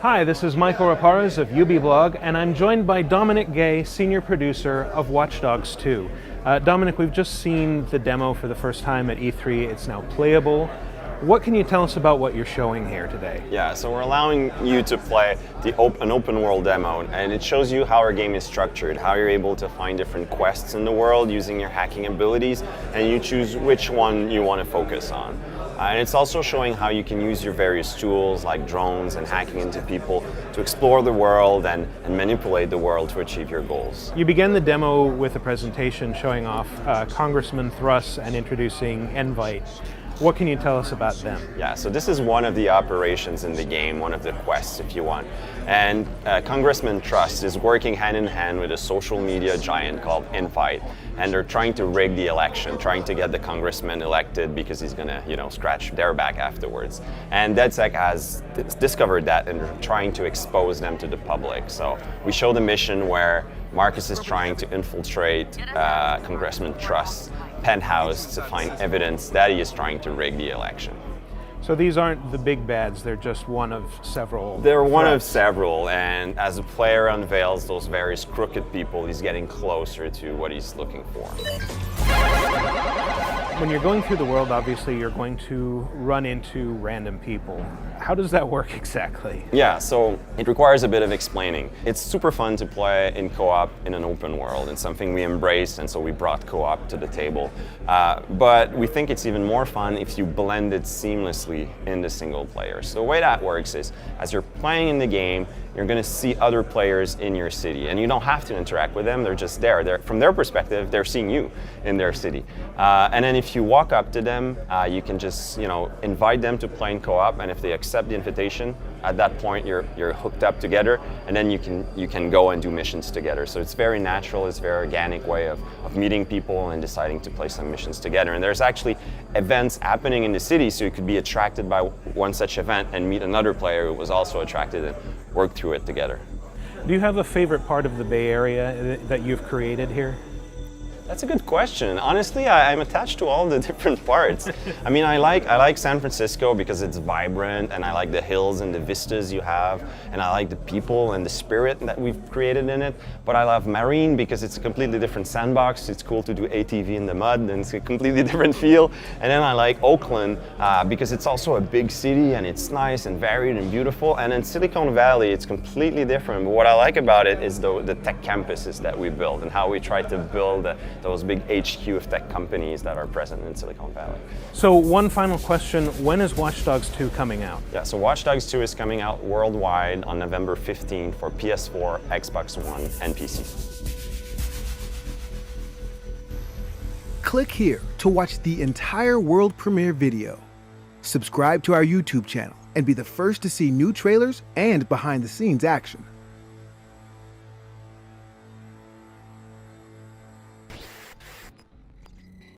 Hi, this is Michael Raparez of Ubiblog, and I'm joined by Dominic Gay, senior producer of Watch Dogs 2. Dominic, we've just seen the demo for the first time at E3. It's now playable. What can you tell us about what you're showing here today? Yeah, so we're allowing you to play an open world demo, and it shows you how our game is structured, how you're able to find different quests in the world using your hacking abilities, and you choose which one you want to focus on. And it's also showing how you can use your various tools like drones and hacking into people to explore the world and manipulate the world to achieve your goals. You began the demo with a presentation showing off Congressman Thruss and introducing Envite. What can you tell us about them? Yeah, so this is one of the operations in the game, one of the quests if you want. And Congressman Thruss is working hand in hand with a social media giant called Envite. And they're trying to rig the election, trying to get the congressman elected because he's gonna, scratch their back afterwards. And DedSec has discovered that and they're trying to expose them to the public. So we show the mission where Marcus is trying to infiltrate Congressman Thruss' penthouse to find evidence that he is trying to rig the election. So these aren't the big bads, they're just one of several. They're one of several, and as the player unveils those various crooked people, he's getting closer to what he's looking for. When you're going through the world, obviously you're going to run into random people. How does that work exactly? Yeah, so it requires a bit of explaining. It's super fun to play in co-op in an open world, and something we embraced, and so we brought co-op to the table. But we think it's even more fun if you blend it seamlessly in the single player. So the way that works is, as you're playing in the game, you're going to see other players in your city, and you don't have to interact with them, they're just there. From their perspective, they're seeing you in their city. And then if you walk up to them, you can just invite them to play in co-op, and if they accept the invitation, at that point you're hooked up together, and then you can go and do missions together. So it's very natural, it's a very organic way of meeting people and deciding to play some missions together. And there's actually events happening in the city, so you could be attracted by one such event and meet another player who was also attracted and work through it together. Do you have a favorite part of the Bay Area that you've created here? That's a good question. Honestly, I'm attached to all the different parts. I mean, I like San Francisco because it's vibrant, and I like the hills and the vistas you have, and I like the people and the spirit that we've created in it. But I love Marine because it's a completely different sandbox. It's cool to do ATV in the mud, and it's a completely different feel. And then I like Oakland because it's also a big city, and it's nice and varied and beautiful. And in Silicon Valley, it's completely different. But what I like about it is the tech campuses that we build and how we try to build those big HQ of tech companies that are present in Silicon Valley. So one final question, when is Watch Dogs 2 coming out? Yeah, so Watch Dogs 2 is coming out worldwide on November 15 for PS4, Xbox One, and PC. Click here to watch the entire world premiere video. Subscribe to our YouTube channel and be the first to see new trailers and behind-the-scenes action.